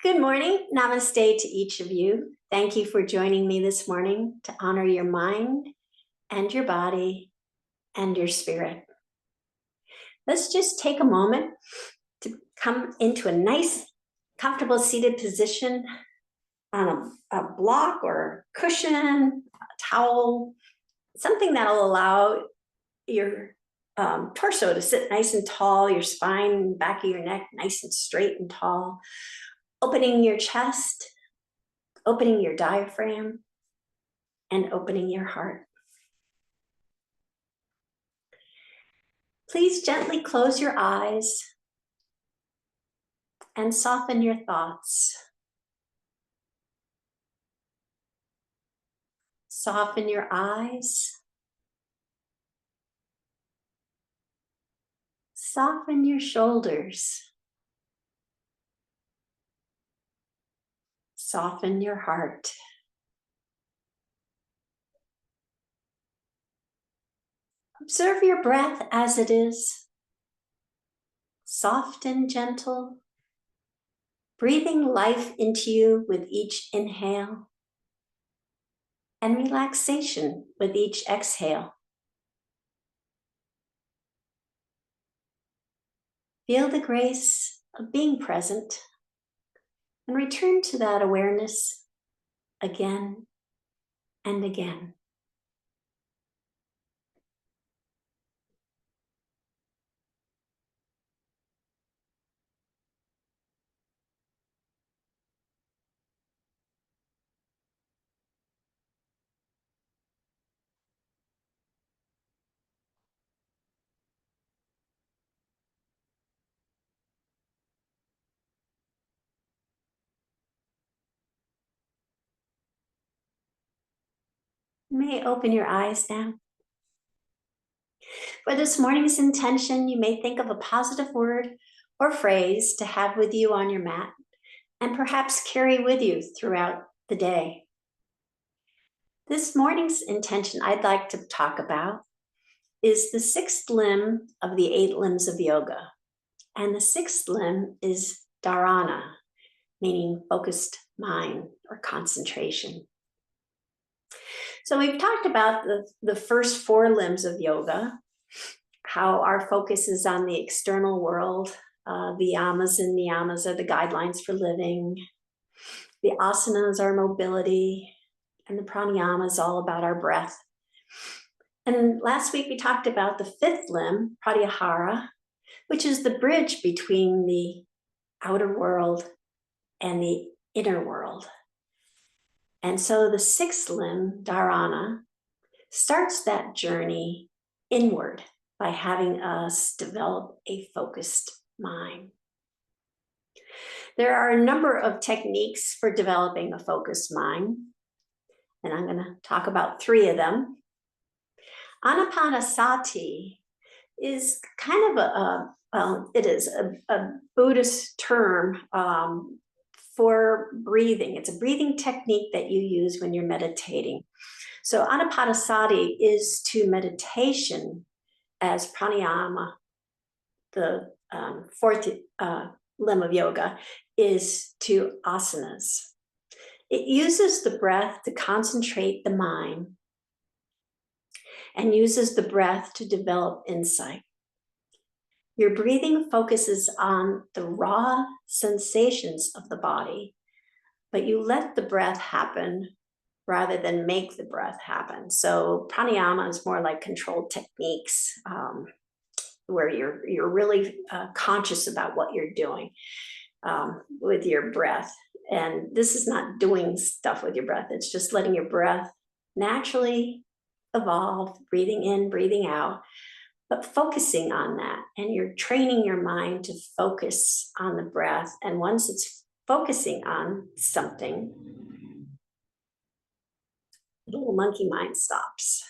Good morning. Namaste to each of you. Thank you for joining me this morning to honor your mind and your body and your spirit. Let's just take a moment to come into a nice, comfortable seated position on a block or cushion, a towel, something that will allow your torso to sit nice and tall, your spine, back of your neck nice and straight and tall. Opening your chest, opening your diaphragm, and opening your heart. Please gently close your eyes and soften your thoughts. Soften your eyes. Soften your shoulders. Soften your heart. Observe your breath as it is, soft and gentle, breathing life into you with each inhale and relaxation with each exhale. Feel the grace of being present and return to that awareness again and again. You may open your eyes now. For this morning's intention, you may think of a positive word or phrase to have with you on your mat and perhaps carry with you throughout the day. This morning's intention I'd like to talk about is the sixth limb of the 8 limbs of yoga. And the sixth limb is Dharana, meaning focused mind or concentration. So we've talked about the first 4 limbs of yoga, how our focus is on the external world. The yamas and niyamas are the guidelines for living. The asanas are mobility, and the pranayama is all about our breath. And last week we talked about the 5th limb, pratyahara, which is the bridge between the outer world and the inner world. And so the 6th limb, dharana, starts that journey inward by having us develop a focused mind. There are a number of techniques for developing a focused mind, and I'm going to talk about 3 of them. Anapanasati is kind of it is a Buddhist term for breathing. It's a breathing technique that you use when you're meditating. So Anapanasati is to meditation as pranayama, the 4th limb of yoga, is to asanas. It uses the breath to concentrate the mind and uses the breath to develop insight. Your breathing focuses on the raw sensations of the body, but you let the breath happen rather than make the breath happen. So pranayama is more like controlled techniques where you're really conscious about what you're doing with your breath. And this is not doing stuff with your breath. It's just letting your breath naturally evolve, breathing in, breathing out, but focusing on that. And you're training your mind to focus on the breath. And once it's focusing on something, the little monkey mind stops.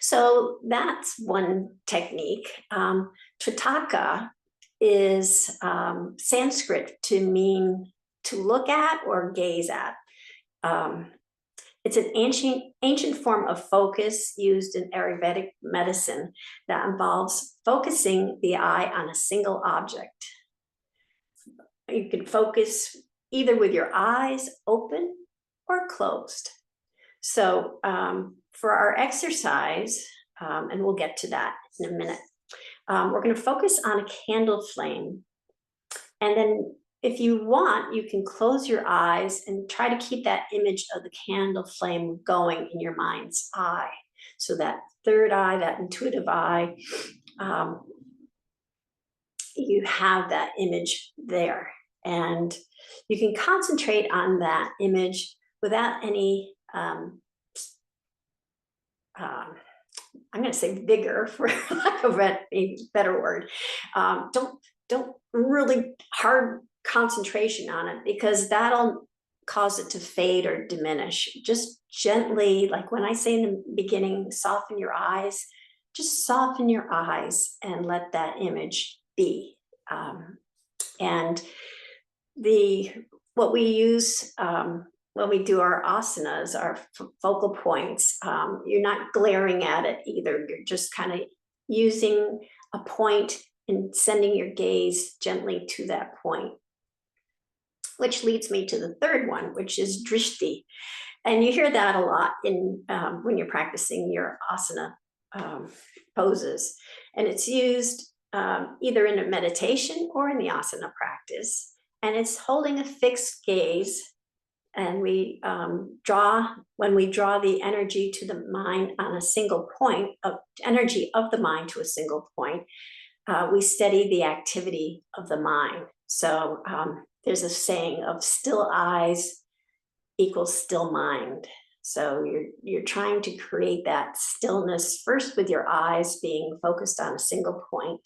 So that's one technique. Trataka is Sanskrit to mean to look at or gaze at. It's an ancient form of focus used in Ayurvedic medicine that involves focusing the eye on a single object. You can focus either with your eyes open or closed. So for our exercise, and we'll get to that in a minute, we're going to focus on a candle flame. And then if you want, you can close your eyes and try to keep that image of the candle flame going in your mind's eye. So that third eye, that intuitive eye, you have that image there. And you can concentrate on that image without any, I'm going to say vigor, for lack of a better word. Don't really hard concentration on it, because that'll cause it to fade or diminish. Just gently, like when I say in the beginning, soften your eyes, just soften your eyes and let that image be. And what we use when we do our asanas, our focal points, you're not glaring at it either. You're just kind of using a point and sending your gaze gently to that point. Which leads me to the third one, which is Drishti. And you hear that a lot in when you're practicing your asana poses. And it's used either in a meditation or in the asana practice. And it's holding a fixed gaze. And we when we draw the energy to the mind on a single point, of energy of the mind to a single point, we steady the activity of the mind. So there's a saying of still eyes equals still mind. So you're trying to create that stillness first with your eyes being focused on a single point,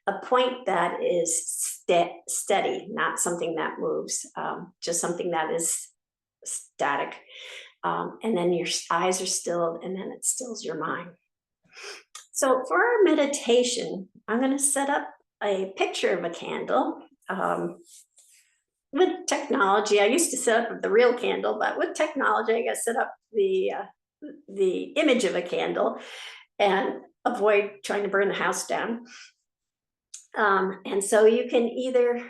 a point that is steady, not something that moves, just something that is static. And then your eyes are stilled, and then it stills your mind. So for our meditation, I'm going to set up a picture of a candle. With technology, I used to set up the real candle, but with technology, I got to set up the image of a candle and avoid trying to burn the house down. And so you can either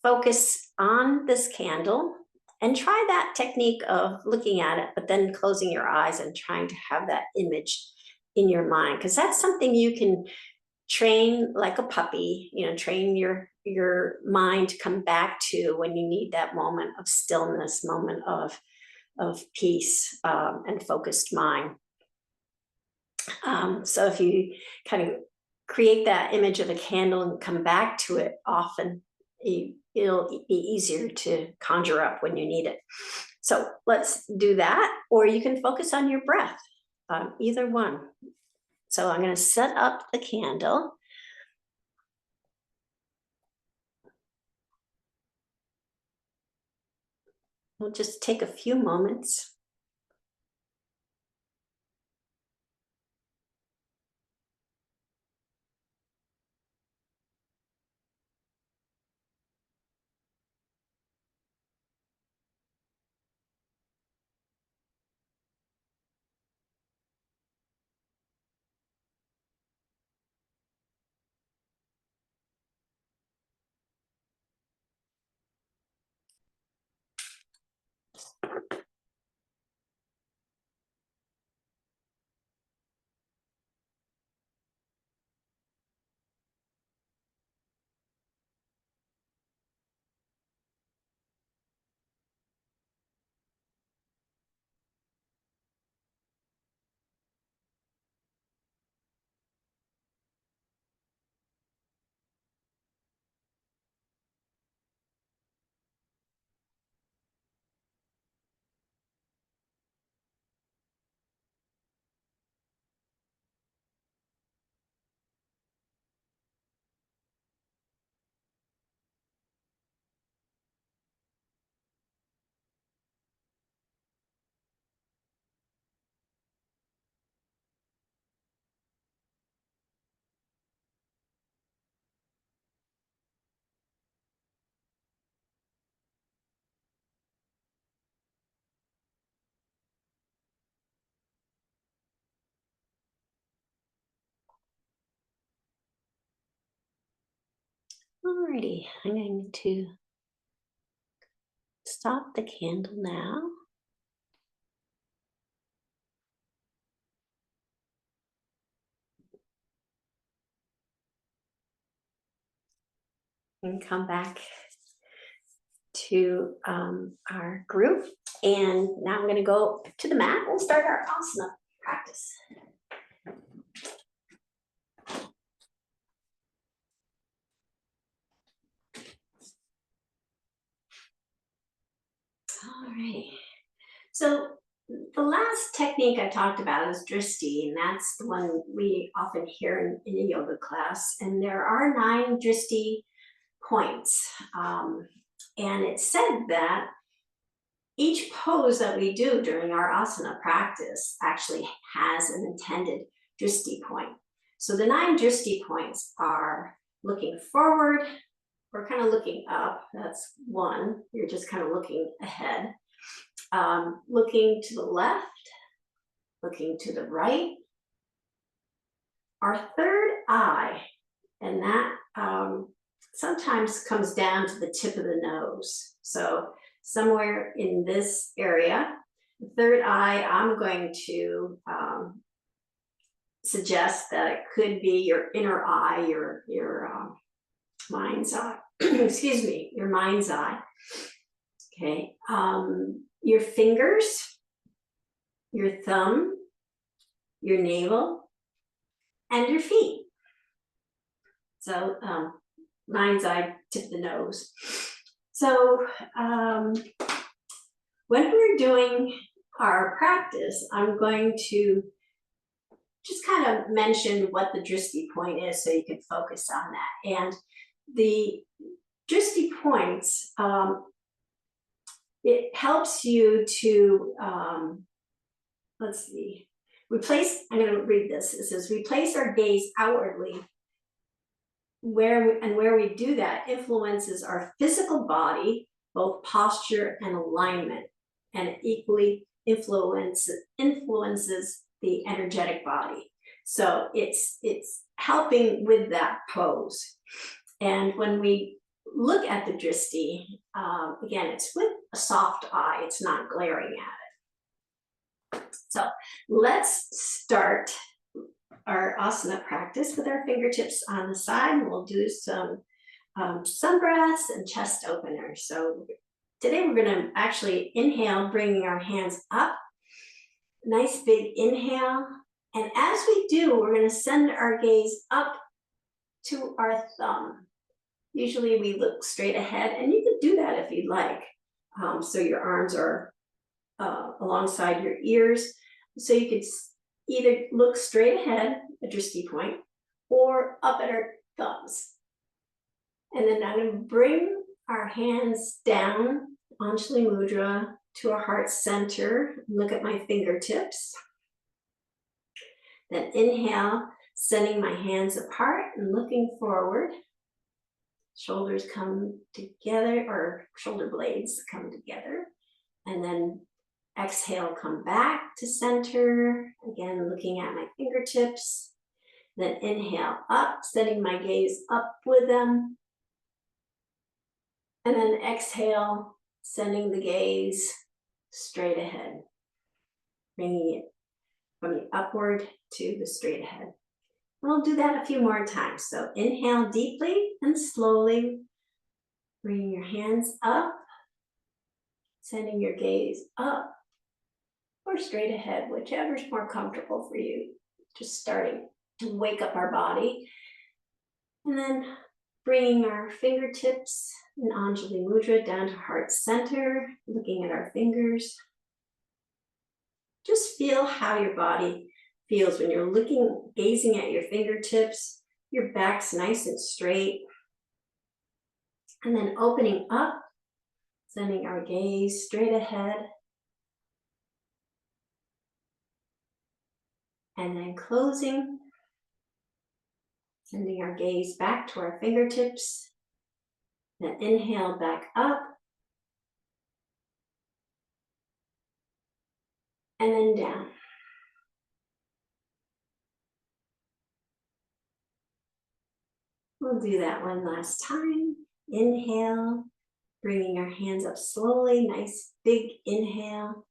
focus on this candle and try that technique of looking at it, but then closing your eyes and trying to have that image in your mind, because that's something you can train like a puppy, train your mind to come back to when you need that moment of stillness, moment of peace, and focused mind. So if you kind of create that image of a candle and come back to it often, it'll be easier to conjure up when you need it. So let's do that, or you can focus on your breath, either one. So I'm going to set up the candle. We'll just take a few moments. Alrighty, I'm going to stop the candle now. And come back to our group. And now I'm going to go to the mat. We'll start our asana practice. All right. So the last technique I talked about is Drishti, and that's the one we often hear in a yoga class. And there are 9 Drishti points. And it's said that each pose that we do during our asana practice actually has an intended Drishti point. So the 9 Drishti points are looking forward, or kind of looking up. That's 1. You're just kind of looking ahead. Looking to the left, looking to the right. Our third eye, and that sometimes comes down to the tip of the nose. So somewhere in this area, the third eye, I'm going to suggest that it could be your inner eye, your mind's eye. Excuse me, your mind's eye. Okay. Your fingers, your thumb, your navel, and your feet. So mind's eye, tip of the nose. So when we're doing our practice, I'm going to just kind of mention what the Drishti point is so you can focus on that. And the Drishti points, it helps you to, let's see, I'm going to read this. It says, we place our gaze outwardly. Where we do that influences our physical body, both posture and alignment, and it equally influences the energetic body. So it's helping with that pose. And when we look at the Drishti, again, it's with a soft eye, it's not glaring at it. So let's start our asana practice with our fingertips on the side. We'll do some breaths and chest openers. So today we're going to actually inhale, bringing our hands up. Nice big inhale. And as we do, we're going to send our gaze up to our thumb. Usually we look straight ahead, and you can do that if you'd like. So your arms are alongside your ears. So you could either look straight ahead, a Drishti point, or up at our thumbs. And then I'm going to bring our hands down, Anjali Mudra, to our heart center. Look at my fingertips. Then inhale, sending my hands apart and looking forward. Shoulders come together, or shoulder blades come together. And then exhale, come back to center. Again, looking at my fingertips. Then inhale up, sending my gaze up with them. And then exhale, sending the gaze straight ahead. Bringing it from the upward to the straight ahead. We'll do that a few more times. So inhale deeply and slowly. Bringing your hands up. Sending your gaze up or straight ahead, whichever's more comfortable for you. Just starting to wake up our body. And then bringing our fingertips in Anjali Mudra down to heart center, looking at our fingers. Just feel how your body feels when you're gazing at your fingertips. Your back's nice and straight. And then opening up, sending our gaze straight ahead. And then closing, sending our gaze back to our fingertips. Then inhale back up. And then down. We'll do that one last time. Inhale, bringing our hands up slowly, nice big inhale.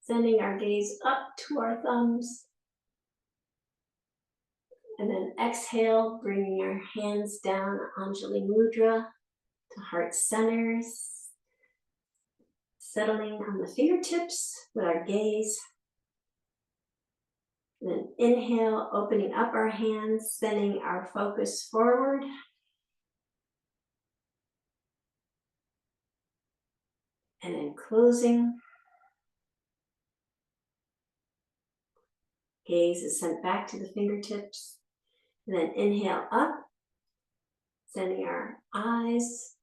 Sending our gaze up to our thumbs. And then exhale, bringing our hands down, Anjali Mudra, to heart centers. Settling on the fingertips with our gaze. And then inhale, opening up our hands, sending our focus forward. And then closing. Gaze is sent back to the fingertips. And then inhale up, sending our eyes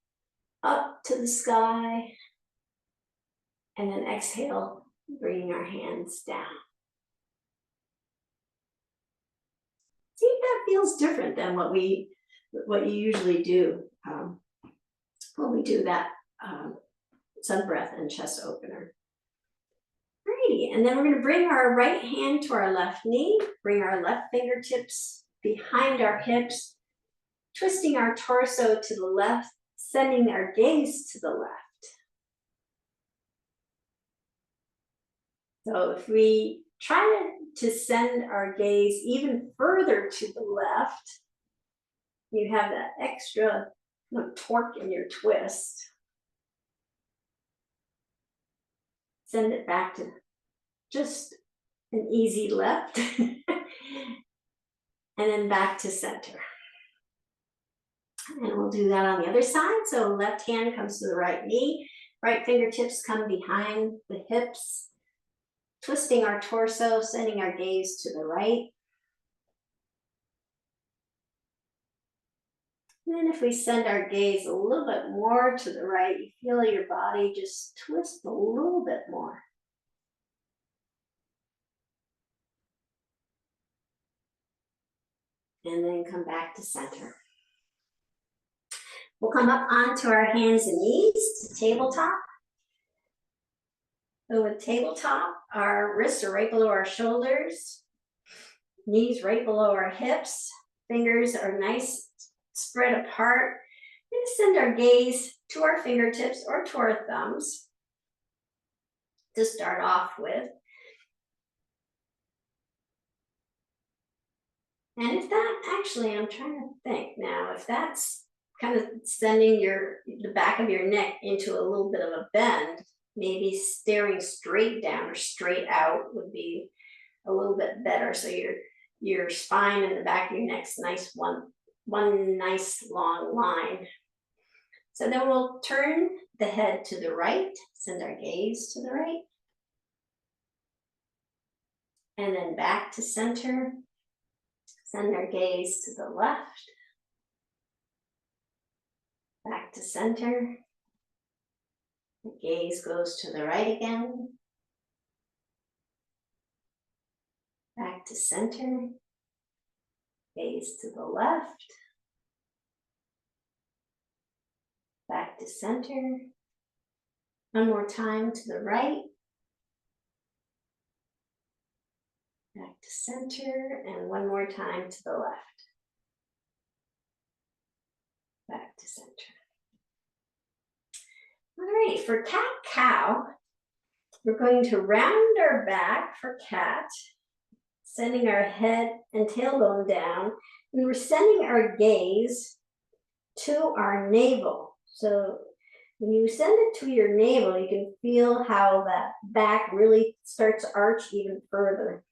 up to the sky. And then exhale, bringing our hands down. See if that feels different than what you usually do when we do that sun breath and chest opener. Alrighty, and then we're going to bring our right hand to our left knee, bring our left fingertips behind our hips, twisting our torso to the left, sending our gaze to the left. So if we try to send our gaze even further to the left, you have that extra torque in your twist. Send it back to just an easy left, and then back to center. And we'll do that on the other side. So left hand comes to the right knee, right fingertips come behind the hips, twisting our torso, sending our gaze to the right. And then if we send our gaze a little bit more to the right, you feel your body just twist a little bit more. And then come back to center. We'll come up onto our hands and knees to tabletop. So with tabletop, our wrists are right below our shoulders, knees right below our hips, fingers are nice spread apart. We're going to send our gaze to our fingertips or to our thumbs to start off with. And if that, actually, I'm trying to think now, if that's kind of sending the back of your neck into a little bit of a bend, maybe staring straight down or straight out would be a little bit better. So your spine and the back of your neck's nice, one nice long line. So then we'll turn the head to the right, send our gaze to the right. And then back to center. Send our gaze to the left. Back to center. The gaze goes to the right again. Back to center. Gaze to the left. Back to center. One more time to the right. Back to center, and one more time to the left. Back to center. All right, for cat-cow, we're going to round our back for cat, sending our head and tailbone down, and we're sending our gaze to our navel. So when you send it to your navel, you can feel how that back really starts to arch even further.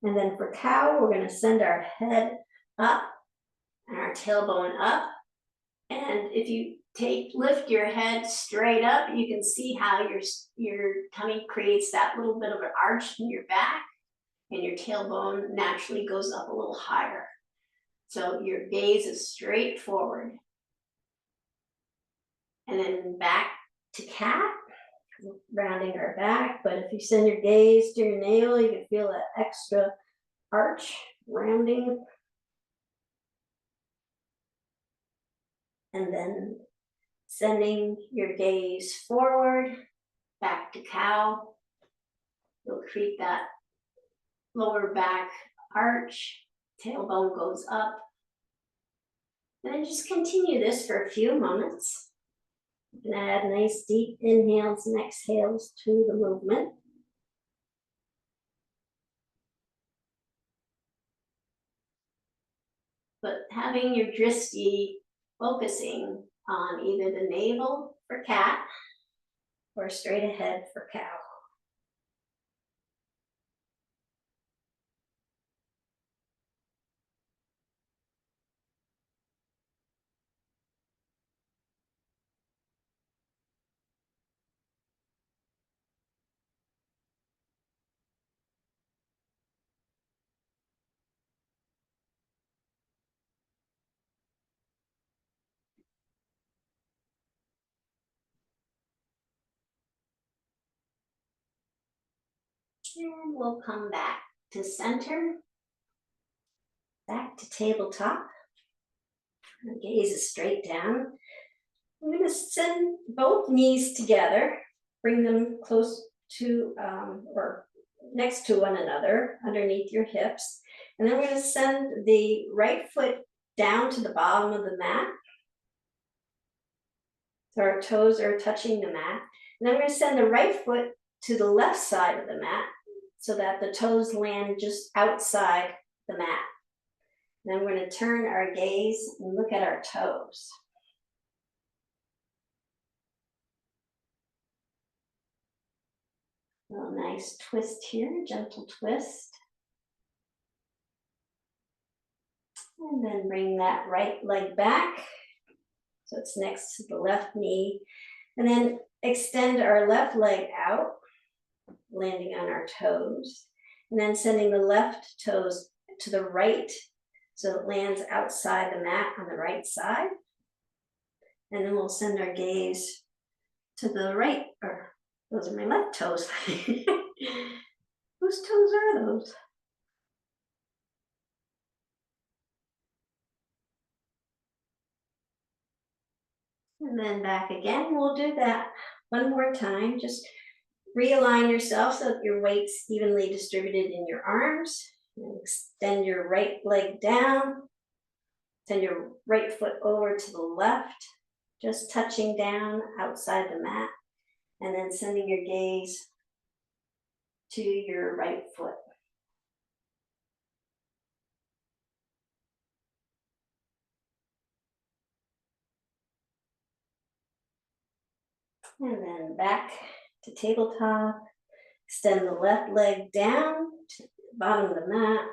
And then for cow, we're going to send our head up and our tailbone up. And if you lift your head straight up, you can see how your tummy creates that little bit of an arch in your back, and your tailbone naturally goes up a little higher. So your gaze is straight forward. And then back to cat, rounding our back. But if you send your gaze to your navel, you can feel that extra arch rounding. And then sending your gaze forward, back to cow. You'll create that lower back arch. tailbone goes up. And then just continue this for a few moments. You can add nice deep inhales and exhales to the movement. But having your drishti focusing on either the navel for cat or straight ahead for cow. And we'll come back to center, back to tabletop. The gaze is straight down. I'm going to send both knees together, bring them close to or next to one another underneath your hips. And then we're going to send the right foot down to the bottom of the mat. So our toes are touching the mat. And then we're going to send the right foot to the left side of the mat so that the toes land just outside the mat. And then we're going to turn our gaze and look at our toes. A nice twist here, gentle twist. And then bring that right leg back. So it's next to the left knee. And then extend our left leg out, landing on our toes. And then sending the left toes to the right so it lands outside the mat on the right side. And then we'll send our gaze to the right, or those are my left toes. Whose toes are those? And then back again. We'll do that one more time. Just realign yourself so that your weight's evenly distributed in your arms. And extend your right leg down. Send your right foot over to the left, just touching down outside the mat. And then sending your gaze to your right foot. And then back to tabletop. Extend the left leg down to the bottom of the mat.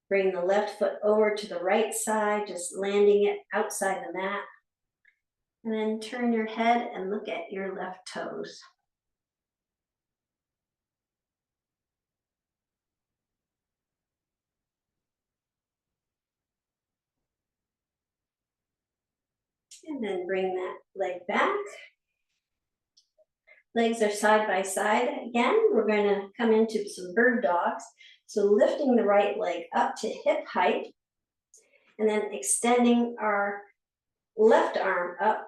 Bring the left foot over to the right side, just landing it outside the mat. And then turn your head and look at your left toes. And then bring that leg back. Legs are side by side again. We're going to come into some bird dogs. So lifting the right leg up to hip height, and then extending our left arm up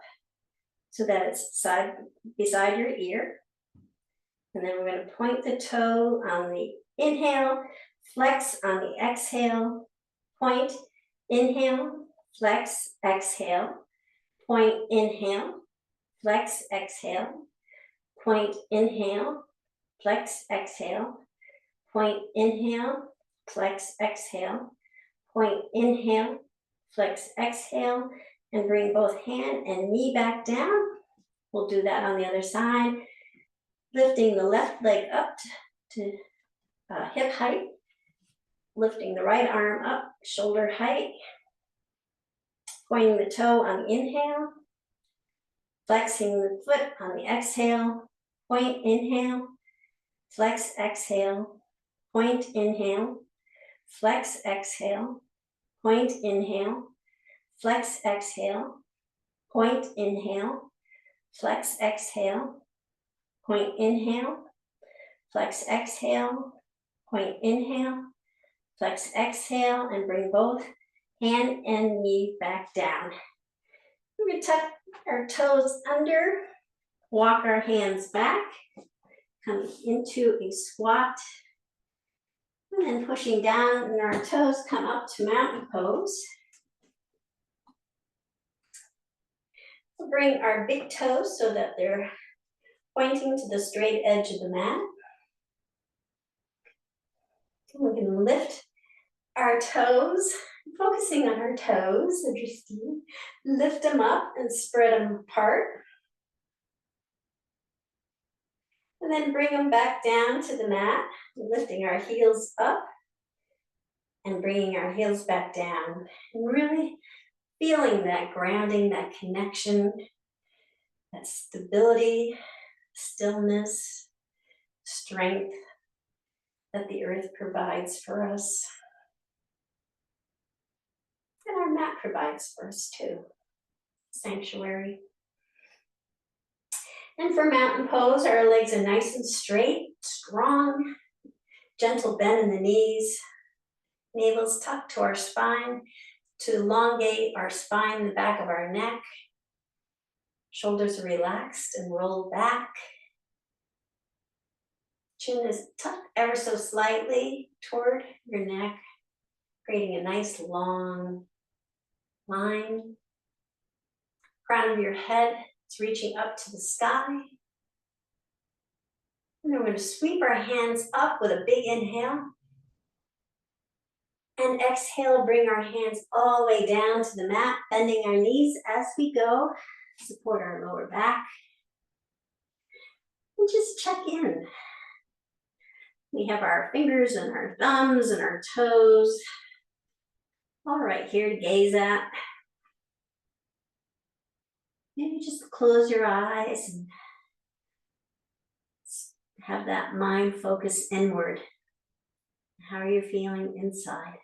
so that it's side beside your ear. And then we're going to point the toe on the inhale, flex on the exhale, point, inhale, flex, exhale, point, inhale, flex, exhale, point, inhale, flex, exhale, point, inhale, flex, exhale, point, inhale, flex, exhale, and bring both hand and knee back down. We'll do that on the other side. Lifting the left leg up to hip height, lifting the right arm up, shoulder height, pointing the toe on the inhale, flexing the foot on the exhale, point, inhale, flex, exhale, point, inhale, flex, exhale, point, inhale, flex, exhale, point, inhale, flex, exhale, point, inhale, flex, exhale, point, inhale, flex, exhale, and bring both hand and knee back down. We're going to tuck our toes under, walk our hands back, come into a squat, And then pushing down and our toes come up to mountain pose. We'll bring our big toes so that they're pointing to the straight edge of the mat. We can lift our toes, focusing on our toes, the Drishti. Lift them up and spread them apart. And then bring them back down to the mat, lifting our heels up and bringing our heels back down. And really feeling that grounding, that connection, that stability, stillness, strength that the earth provides for us. And our mat provides for us too. Sanctuary. And for mountain pose, our legs are nice and straight, strong, gentle bend in the knees, navel's tucked to our spine to elongate our spine, the back of our neck. Shoulders are relaxed and rolled back. Chin is tucked ever so slightly toward your neck, creating a nice long line. Crown of your head is reaching up to the sky. And then we're going to sweep our hands up with a big inhale. And exhale, bring our hands all the way down to the mat, bending our knees as we go. Support our lower back. And just check in. We have our fingers and our thumbs and our toes all right here to gaze at. Maybe just close your eyes and have that mind focus inward. How are you feeling inside?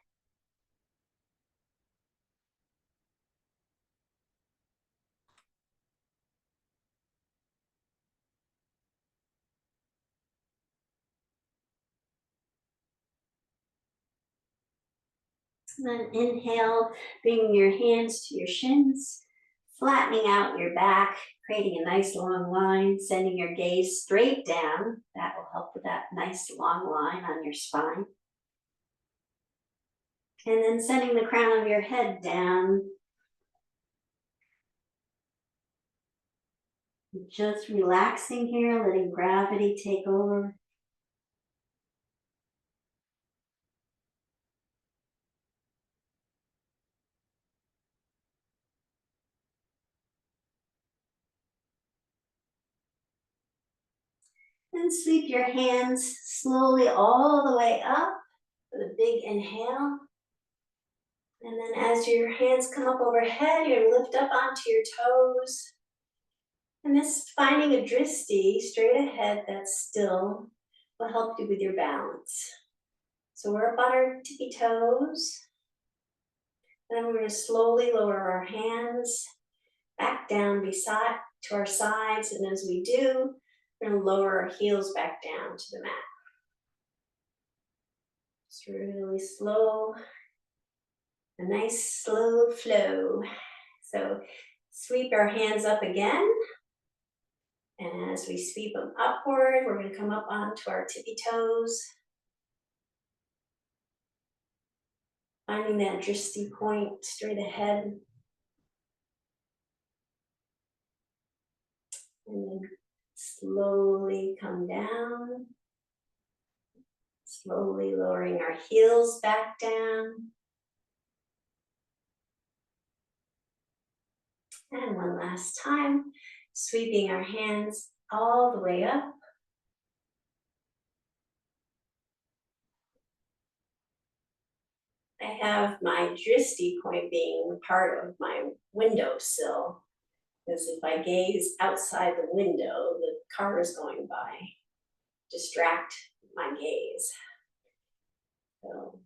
And then inhale, bringing your hands to your shins, flattening out your back, creating a nice long line, sending your gaze straight down. That will help with that nice long line on your spine. And then sending the crown of your head down. Just relaxing here, letting gravity take over. And sweep your hands slowly all the way up with a big inhale. And then as your hands come up overhead, you're going to lift up onto your toes. And this finding a Drishti straight ahead that's still will help you with your balance. So we're up on our tippy toes. Then we're going to slowly lower our hands back down beside to our sides. And as we do, we're going to lower our heels back down to the mat. Just really slow, a nice slow flow. So sweep our hands up again. And as we sweep them upward, we're going to come up onto our tippy toes. Finding that Drishti point straight ahead. And then slowly come down. Slowly lowering our heels back down. And one last time, sweeping our hands all the way up. I have my Drishti point being part of my windowsill. Because if I gaze outside the window, the cars going by distract my gaze. So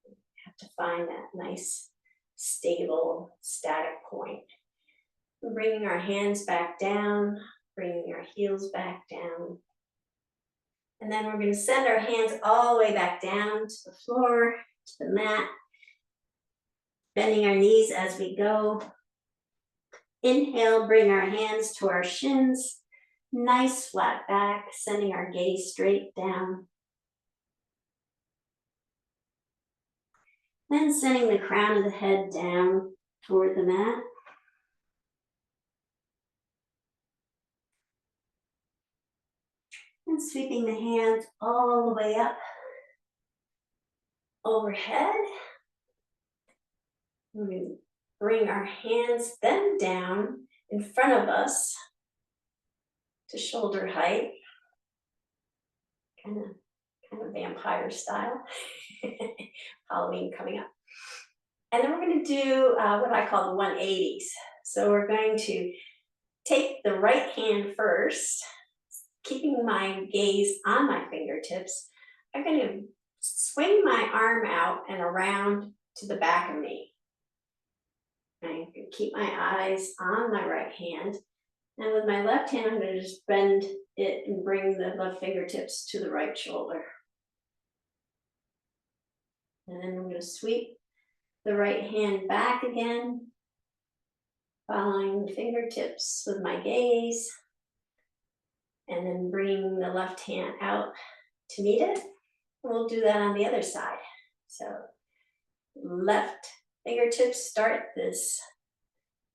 I have to find that nice, stable, static point. And bringing our hands back down, bringing our heels back down. And then we're going to send our hands all the way back down to the floor, to the mat. Bending our knees as we go. Inhale, bring our hands to our shins. Nice flat back, sending our gaze straight down. Then sending the crown of the head down toward the mat. And sweeping the hands all the way up overhead. We bring our hands then down in front of us to shoulder height. Kind of vampire style. Halloween coming up. And then we're going to do what I call the 180s. So we're going to take the right hand first, keeping my gaze on my fingertips. I'm going to swing my arm out and around to the back of me. I'm going to keep my eyes on my right hand. And with my left hand, I'm going to just bend it and bring the left fingertips to the right shoulder. And then I'm going to sweep the right hand back again, following the fingertips with my gaze, and then bringing the left hand out to meet it. We'll do that on the other side. So left fingertips start this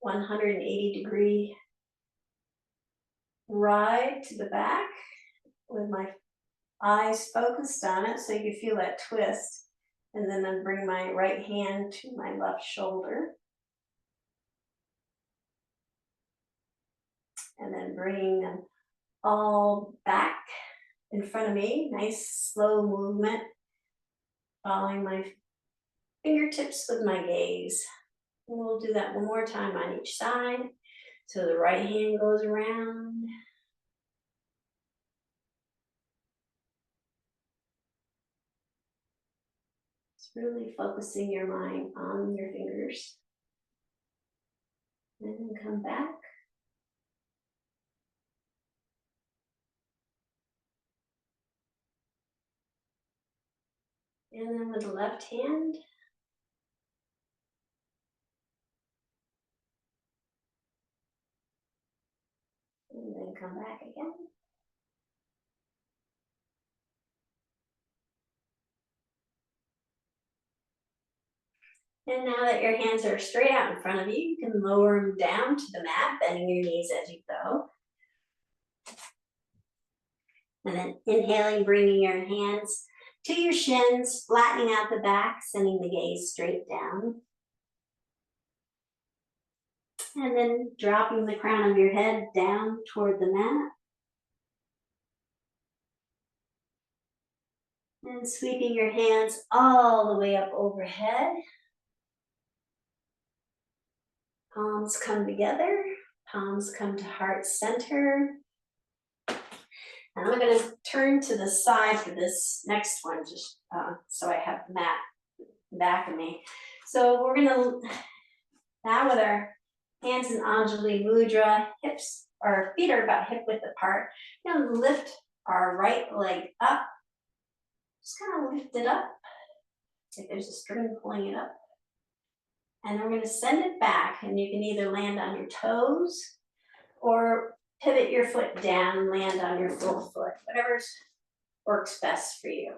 180-degree ride to the back with my eyes focused on it so you feel that twist. And then I bring my right hand to my left shoulder. And then bringing them all back in front of me. Nice slow movement. Following my fingertips with my gaze. And we'll do that one more time on each side. So the right hand goes around. Really focusing your mind on your fingers. And then come back. And then with the left hand. And then come back again. And now that your hands are straight out in front of you, you can lower them down to the mat, bending your knees as you go. And then inhaling, bringing your hands to your shins, flattening out the back, sending the gaze straight down. And then dropping the crown of your head down toward the mat. And sweeping your hands all the way up overhead. Palms come together, palms come to heart center. And I'm going to turn to the side for this next one, just so I have the mat back of me. So we're going to, now with our hands in Anjali Mudra, hips, our feet are about hip width apart. We're going to lift our right leg up. Just kind of lift it up, if there's a string pulling it up. And we're going to send it back, and you can either land on your toes or pivot your foot down, land on your full foot, whatever works best for you.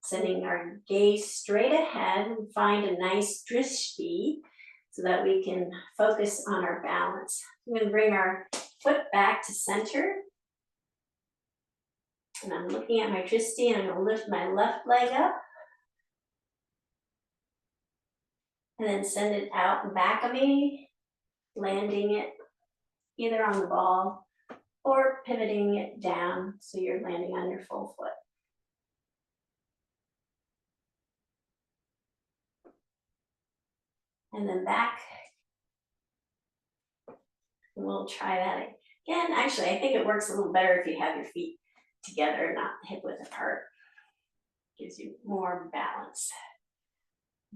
Sending our gaze straight ahead and find a nice drishti so that we can focus on our balance. I'm going to bring our foot back to center. And I'm looking at my drishti, and I'm going to lift my left leg up. And then send it out and back of me, landing it either on the ball or pivoting it down so you're landing on your full foot. And then back. And we'll try that again. Actually, I think it works a little better if you have your feet together, not hip width apart. Gives you more balance.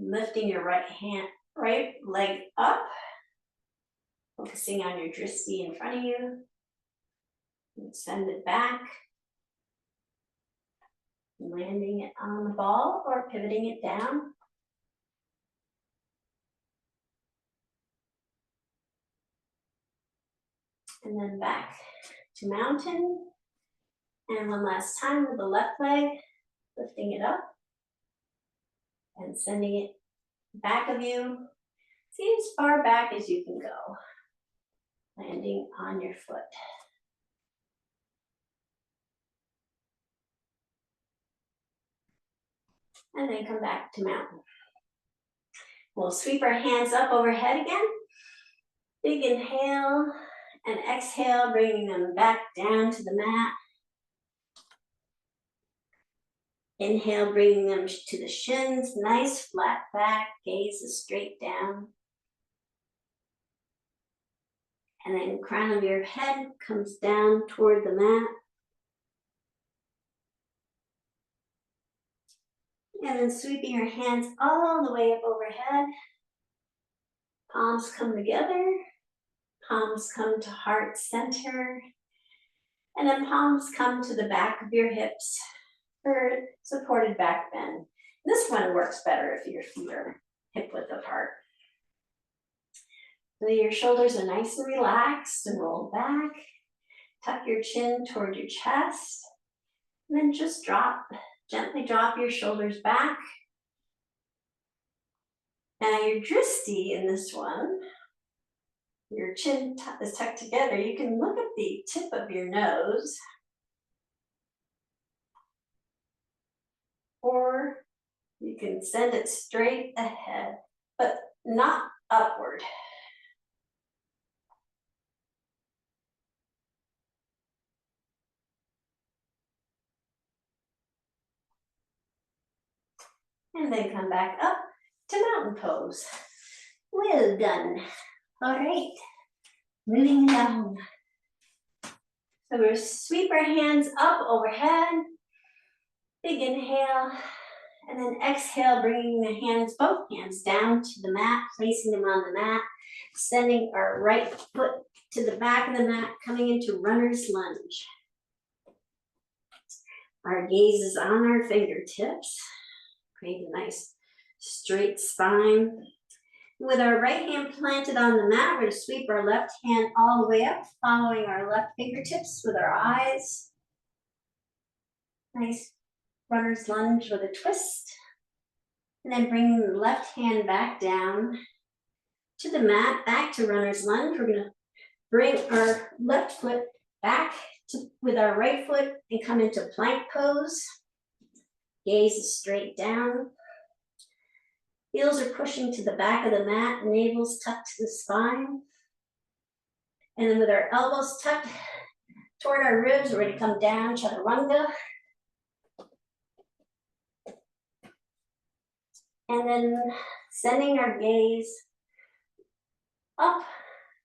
Lifting your right leg up, focusing on your drishti in front of you. And send it back. Landing it on the ball or pivoting it down. And then back to mountain. And one last time with the left leg, lifting it up. And sending it back of you. See as far back as you can go. Landing on your foot. And then come back to mountain. We'll sweep our hands up overhead again. Big inhale and exhale, bringing them back down to the mat. Inhale, bringing them to the shins, nice flat back, gaze is straight down. And then crown of your head comes down toward the mat. And then sweeping your hands all the way up overhead. Palms come together. Palms come to heart center. And then palms come to the back of your hips for supported back bend. This one works better if your feet are hip width apart. So your shoulders are nice and relaxed and rolled back. Tuck your chin toward your chest. And then just gently drop your shoulders back. Now your Drishti in this one, your chin is tucked together. You can look at the tip of your nose. Or you can send it straight ahead, but not upward. And then come back up to mountain pose. Well done. All right, moving down. So we'll sweep our hands up overhead. Big inhale, and then exhale, bringing the hands, both hands down to the mat, placing them on the mat, sending our right foot to the back of the mat, coming into runner's lunge. Our gaze is on our fingertips. Create a nice straight spine. With our right hand planted on the mat, we're going to sweep our left hand all the way up, following our left fingertips with our eyes. Nice runner's lunge with a twist. And then bringing the left hand back down to the mat, back to runner's lunge. We're going to bring our left foot back with our right foot and come into plank pose. Gaze is straight down. Heels are pushing to the back of the mat, navel's tucked to the spine. And then with our elbows tucked toward our ribs, we're going to come down, chaturanga. And then sending our gaze up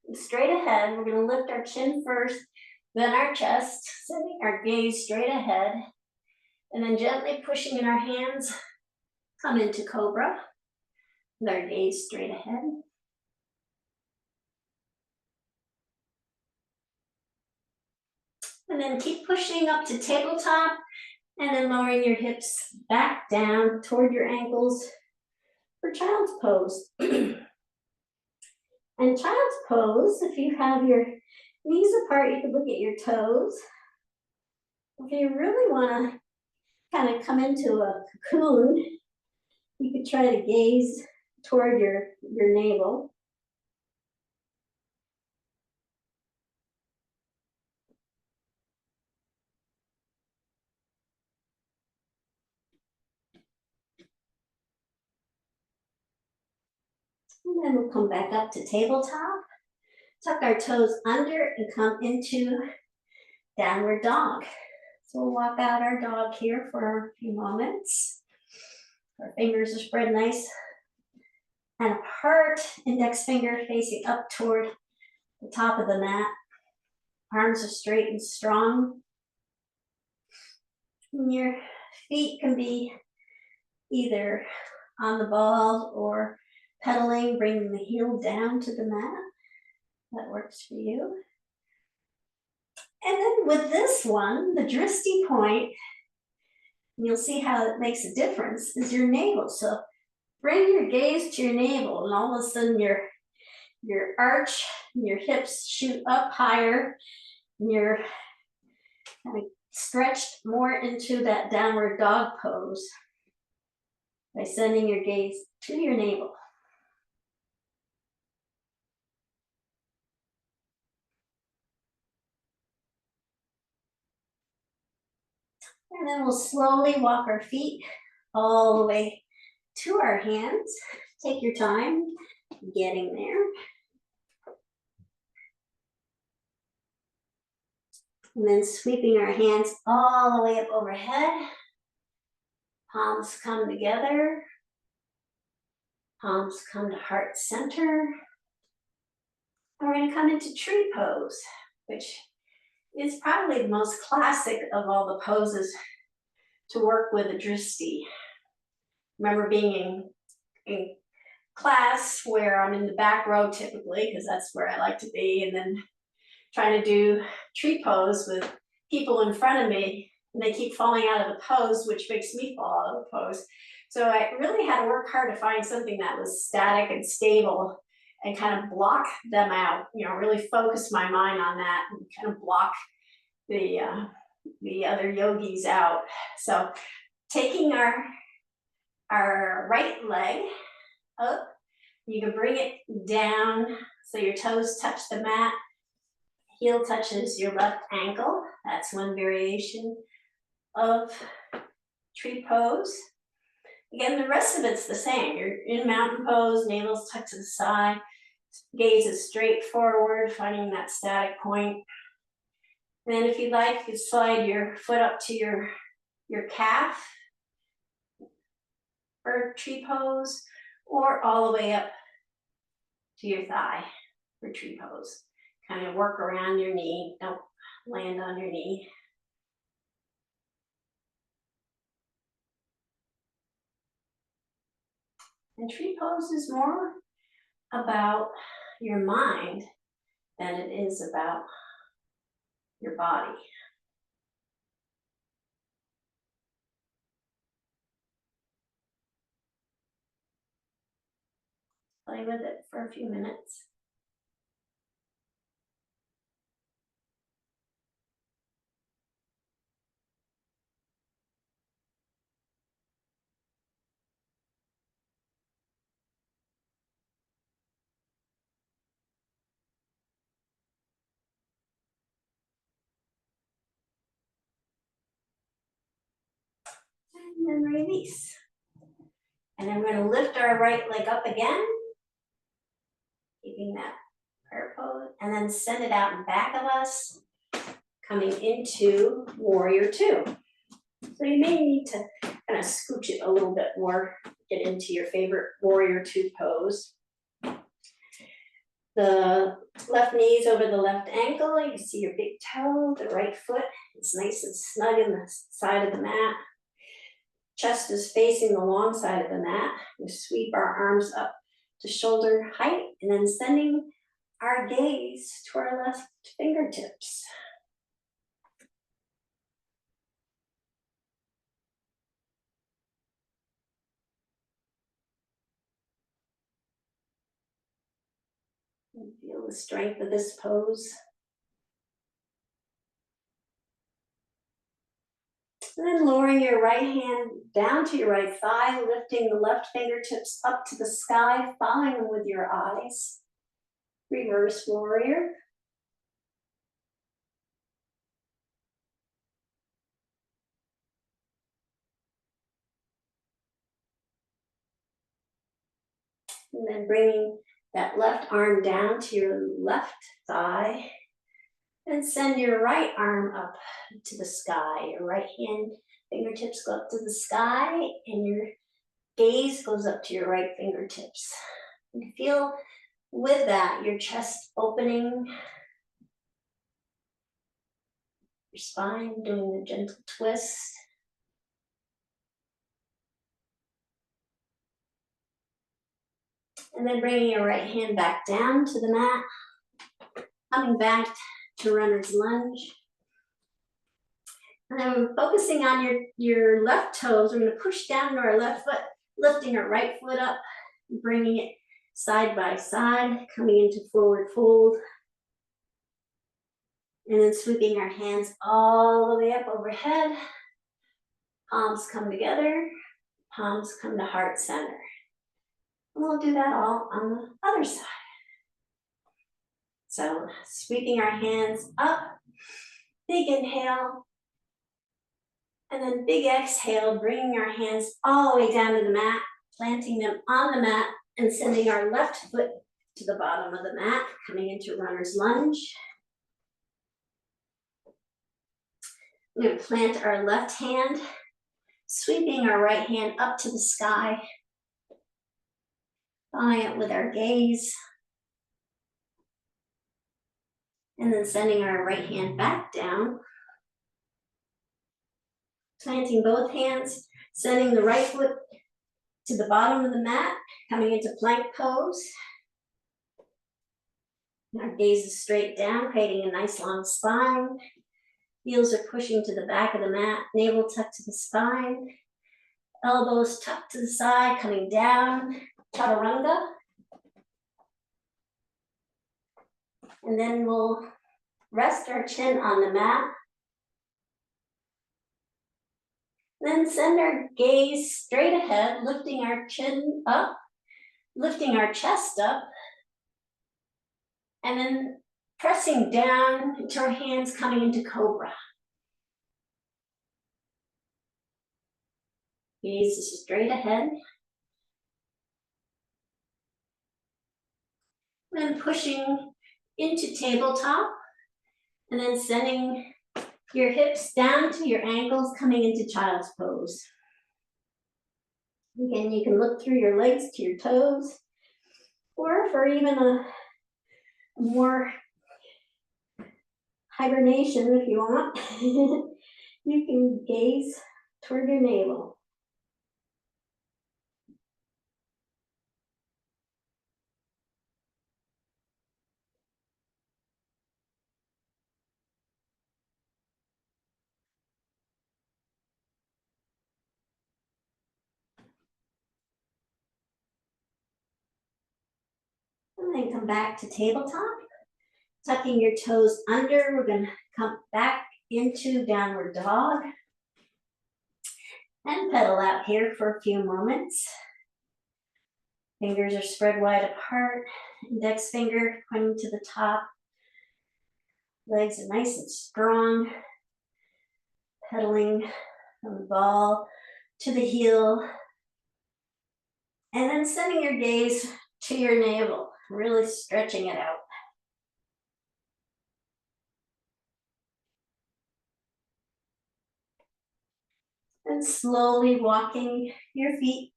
and straight ahead. We're going to lift our chin first, then our chest, sending our gaze straight ahead. And then gently pushing in our hands, come into cobra. With our gaze straight ahead. And then keep pushing up to tabletop and then lowering your hips back down toward your ankles for child's pose. And child's pose, if you have your knees apart, you can look at your toes. If you really want to kind of come into a cocoon, you could try to gaze toward your navel. And then we'll come back up to tabletop. Tuck our toes under and come into downward dog. So we'll walk out our dog here for a few moments. Our fingers are spread nice and apart. Index finger facing up toward the top of the mat. Arms are straight and strong. And your feet can be either on the ball or pedaling, bringing the heel down to the mat. That works for you. And then with this one, the Drishti point, and you'll see how it makes a difference, is your navel. So bring your gaze to your navel, and all of a sudden your arch and your hips shoot up higher, and you're kind of stretched more into that downward dog pose. by sending your gaze to your navel. And then we'll slowly walk our feet all the way to our hands. Take your time getting there. And then sweeping our hands all the way up overhead. Palms come together. Palms come to heart center. And we're going to come into tree pose, which is probably the most classic of all the poses to work with a Drishti. Remember being in class where I'm in the back row typically, because that's where I like to be, and then trying to do tree pose with people in front of me, and they keep falling out of the pose, which makes me fall out of the pose. So I really had to work hard to find something that was static and stable and kind of block them out, you know, really focus my mind on that and kind of block the other yogis out. So taking our right leg up, you can bring it down so your toes touch the mat. Heel touches your left ankle. That's one variation of tree pose. Again, the rest of it's the same. You're in mountain pose, navel's tucked to the side, gaze is straight forward, finding that static point. And then if you'd like, you could slide your foot up to your calf for tree pose, or all the way up to your thigh for tree pose. Kind of work around your knee, don't land on your knee. And tree pose is more about your mind than it is about your body. Play with it for a few minutes. And then release. And then we're going to lift our right leg up again, keeping that prayer pose, and then send it out in back of us, coming into warrior two. So you may need to kind of scooch it a little bit more, get into your favorite warrior two pose. The left knee's over the left ankle. You can see your big toe, the right foot. It's nice and snug in the side of the mat. Chest is facing the long side of the mat. We sweep our arms up to shoulder height and then sending our gaze to our left fingertips. And feel the strength of this pose. And then lowering your right hand down to your right thigh, lifting the left fingertips up to the sky, following them with your eyes. Reverse warrior. And then bringing that left arm down to your left thigh. And send your right arm up to the sky. Your right hand fingertips go up to the sky and your gaze goes up to your right fingertips. And feel with that your chest opening, your spine doing a gentle twist. And then bringing your right hand back down to the mat, coming back to runner's lunge. And then we're focusing on your left toes. We're going to push down to our left foot, lifting our right foot up, bringing it side by side, coming into forward fold. And then sweeping our hands all the way up overhead. Palms come together, Palms come to heart center. And we'll do that all on the other side. So sweeping our hands up, big inhale, and then big exhale, bringing our hands all the way down to the mat, planting them on the mat, and sending our left foot to the bottom of the mat, coming into runner's lunge. We're going to plant our left hand, sweeping our right hand up to the sky, following it with our gaze, and then sending our right hand back down, planting both hands, sending the right foot to the bottom of the mat, coming into plank pose. Our gaze is straight down, creating a nice long spine. Heels are pushing to the back of the mat, navel tucked to the spine, elbows tucked to the side, coming down, chaturanga. And then we'll rest our chin on the mat. Then send our gaze straight ahead, lifting our chin up, lifting our chest up, and then pressing down into our hands, coming into cobra. Gaze is straight ahead. Then pushing into tabletop, and then sending your hips down to your ankles, coming into child's pose. Again, you can look through your legs to your toes, or for even a more hibernation if you want, you can gaze toward your navel. And then come back to tabletop, tucking your toes under. We're going to come back into downward dog and pedal out here for a few moments. Fingers are spread wide apart, index finger pointing to the top. Legs are nice and strong, pedaling from the ball to the heel, and then sending your gaze to your navel, really stretching it out. And slowly walking your feet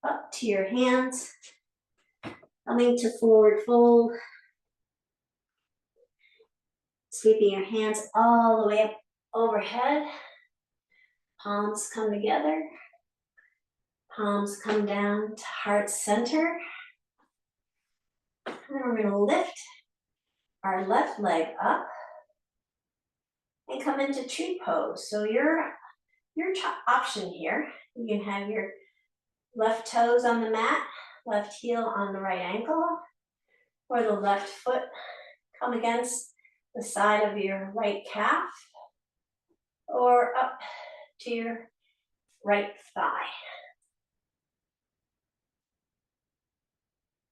up to your hands, coming to forward fold, sweeping your hands all the way up overhead, palms come together, palms come down to heart center. And then we're going to lift our left leg up and come into tree pose. So your option here, you can have your left toes on the mat, left heel on the right ankle, or the left foot come against the side of your right calf, or up to your right thigh.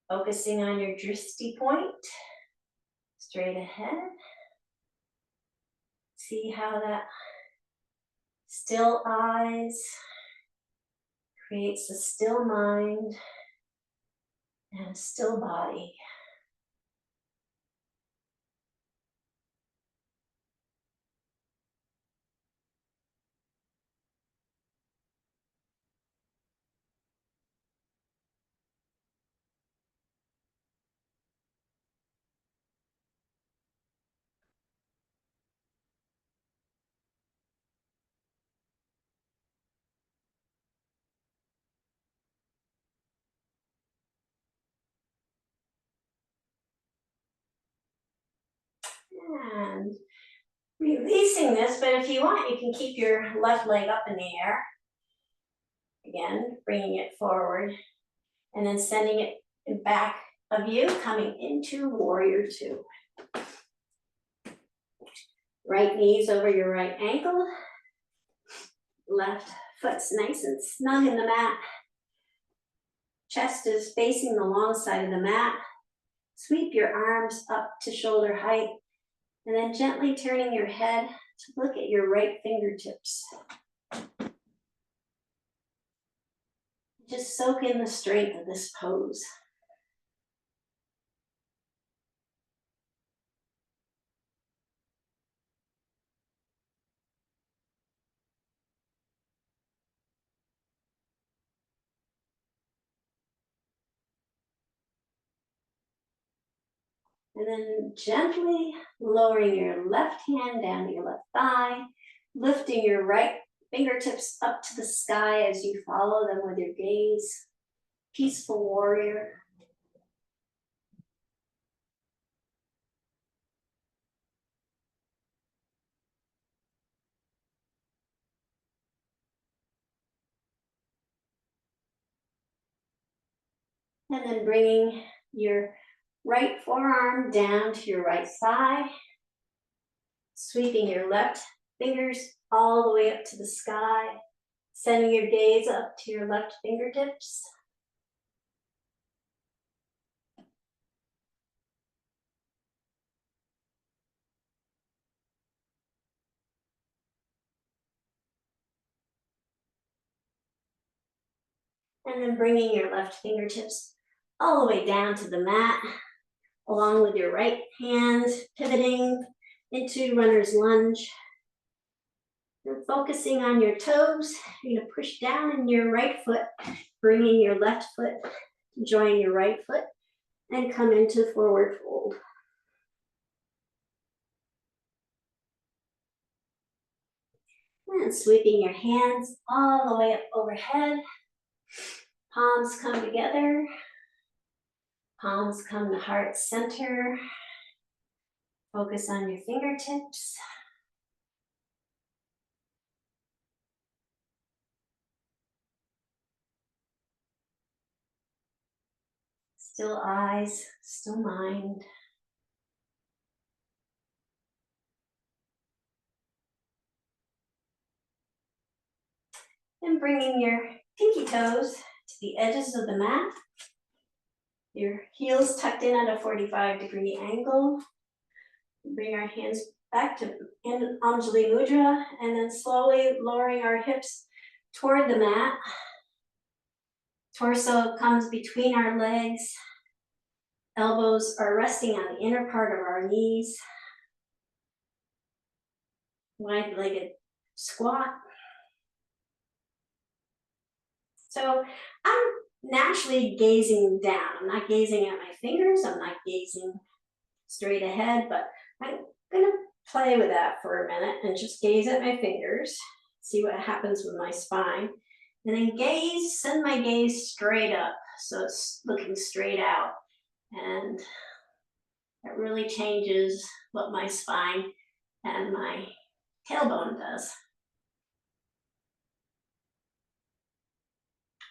Focusing on your Drishti point, straight ahead. See how that still eyes creates a still mind and a still body. And releasing this, but if you want, you can keep your left leg up in the air. Again, bringing it forward and then sending it in back of you, coming into warrior two. Right knees over your right ankle, left Foot's nice and snug in the mat. Chest is facing the long side of the mat. Sweep your arms up to shoulder height, and then gently turning your head to look at your right fingertips. Just soak in the strength of this pose. And then gently lowering your left hand down to your left thigh, lifting your right fingertips up to the sky as you follow them with your gaze. Peaceful warrior. And then bringing your right forearm down to your right thigh, sweeping your left fingers all the way up to the sky, sending your gaze up to your left fingertips. And then bringing your left fingertips all the way down to the mat, along with your right hand, pivoting into runner's lunge. And focusing on your toes, you're gonna push down in your right foot, bringing your left foot to join your right foot, and come into forward fold. And sweeping your hands all the way up overhead. Palms come together. Palms come to heart center. Focus on your fingertips. Still eyes, still mind. And bringing your pinky toes to the edges of the mat. Your heels tucked in at a 45-degree angle. Bring our hands back to Anjali Mudra, and then slowly lowering our hips toward the mat. Torso comes between our legs. Elbows are resting on the inner part of our knees. Wide-legged squat. So I'm naturally gazing down. I'm not gazing at my fingers. I'm not gazing straight ahead, but I'm gonna play with that for a minute and just gaze at my fingers, see what happens with my spine, and then send my gaze straight up. So it's looking straight out. And it really changes what my spine and my tailbone does.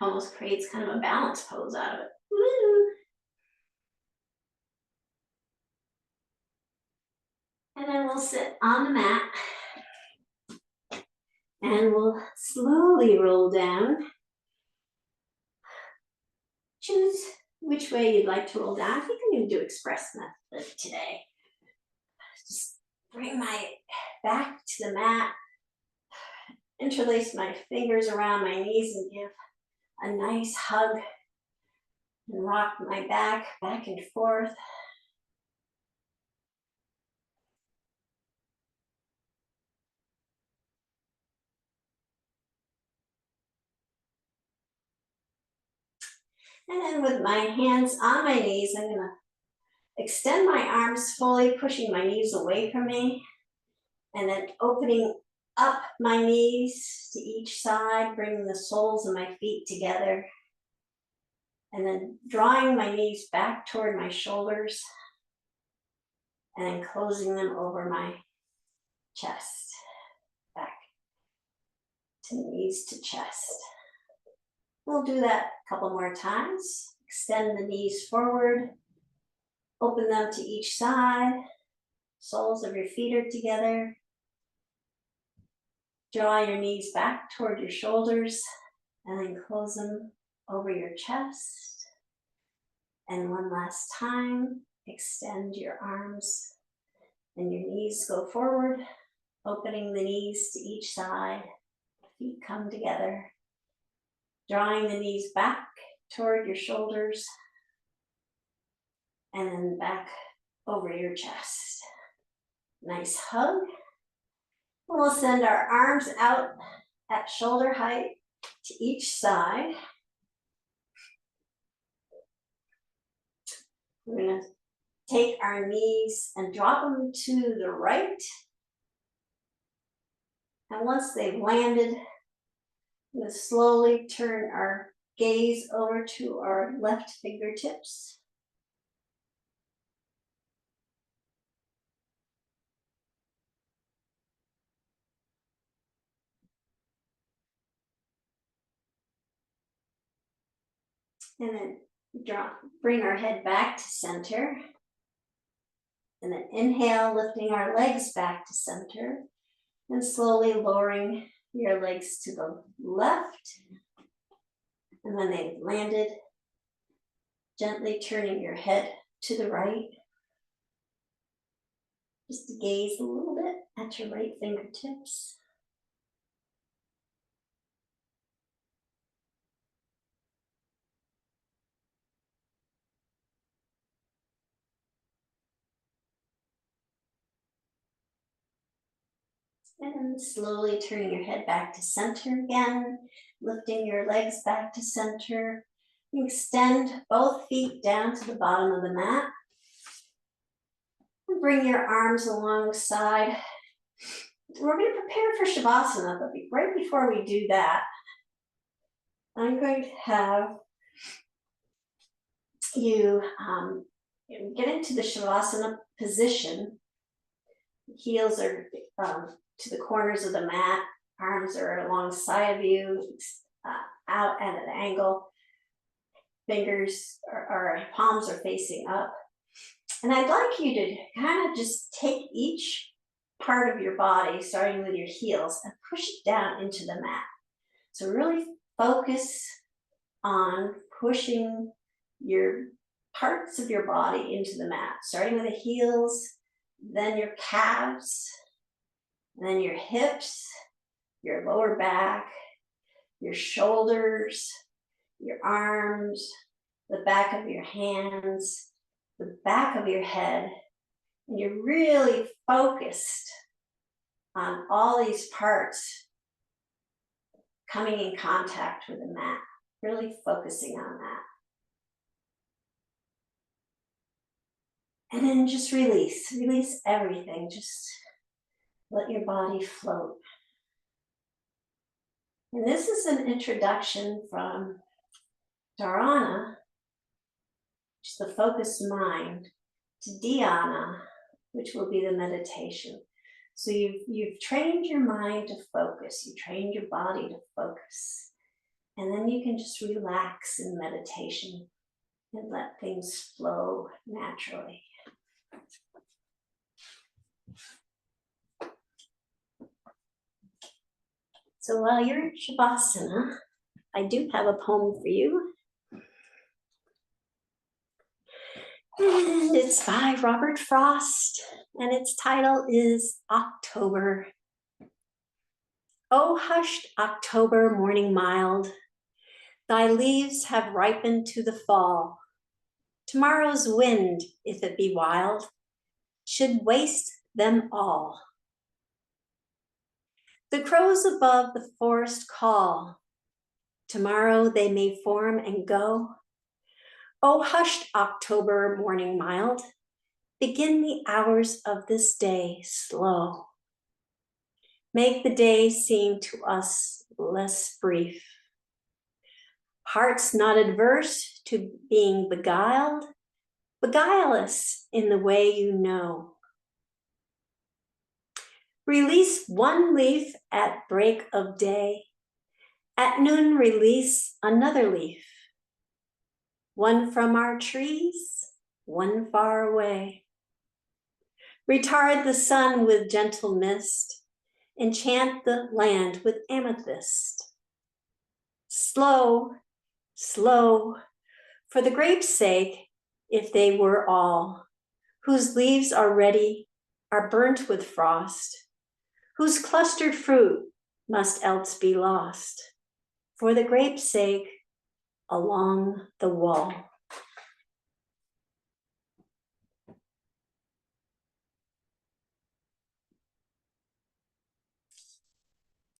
Almost creates kind of a balance pose out of it. Woo! And then we'll sit on the mat and we'll slowly roll down. Choose which way you'd like to roll down. I think I'm going to do express method today. Just bring my back to the mat, interlace my fingers around my knees and give a nice hug and rock my back and forth. And then with my hands on my knees, I'm gonna extend my arms fully, pushing my knees away from me, and then opening up my knees to each side, bringing the soles of my feet together, and then drawing my knees back toward my shoulders, and then closing them over my chest, back to knees to chest. We'll do that a couple more times. Extend the knees forward, open them to each side, soles of your feet are together. Draw your knees back toward your shoulders and then close them over your chest. And one last time, extend your arms and your knees go forward, opening the knees to each side. Feet come together. Drawing the knees back toward your shoulders and then back over your chest. Nice hug. We'll send our arms out at shoulder height to each side. We're going to take our knees and drop them to the right. And once they've landed, we'll slowly turn our gaze over to our left fingertips. And then bring our head back to center. And then inhale, lifting our legs back to center. And slowly lowering your legs to the left. And when they've landed, gently turning your head to the right. Just to gaze a little bit at your right fingertips. And slowly turning your head back to center again, lifting your legs back to center. Extend both feet down to the bottom of the mat. And bring your arms alongside. We're going to prepare for Shavasana, but right before we do that, I'm going to have you get into the Shavasana position. Heels are to the corners of the mat, arms are alongside of you, out at an angle, fingers or palms are facing up. And I'd like you to kind of just take each part of your body, starting with your heels, and push it down into the mat. So really focus on pushing your parts of your body into the mat, starting with the heels, then your calves, and then your hips, your lower back, your shoulders, your arms, the back of your hands, the back of your head. And you're really focused on all these parts coming in contact with the mat, really focusing on that. And then just release everything. Just let your body float. And this is an introduction from Dharana, which is the focused mind, to Dhyana, which will be the meditation. So you've trained your mind to focus, you trained your body to focus, and then you can just relax in meditation and let things flow naturally. So while you're in Shavasana, I do have a poem for you. And it's by Robert Frost, and its title is October. Oh, hushed October morning mild, thy leaves have ripened to the fall. Tomorrow's wind, if it be wild, should waste them all. The crows above the forest call. Tomorrow they may form and go. Oh, hushed October morning mild, begin the hours of this day slow. Make the day seem to us less brief. Hearts not adverse to being beguiled, beguile us in the way you know. Release one leaf at break of day. At noon release another leaf. One from our trees, one far away. Retard the sun with gentle mist. enchant the land with amethyst. Slow, slow, for the grape's sake, if they were all, whose leaves already are burnt with frost, whose clustered fruit must else be lost, for the grape's sake, along the wall.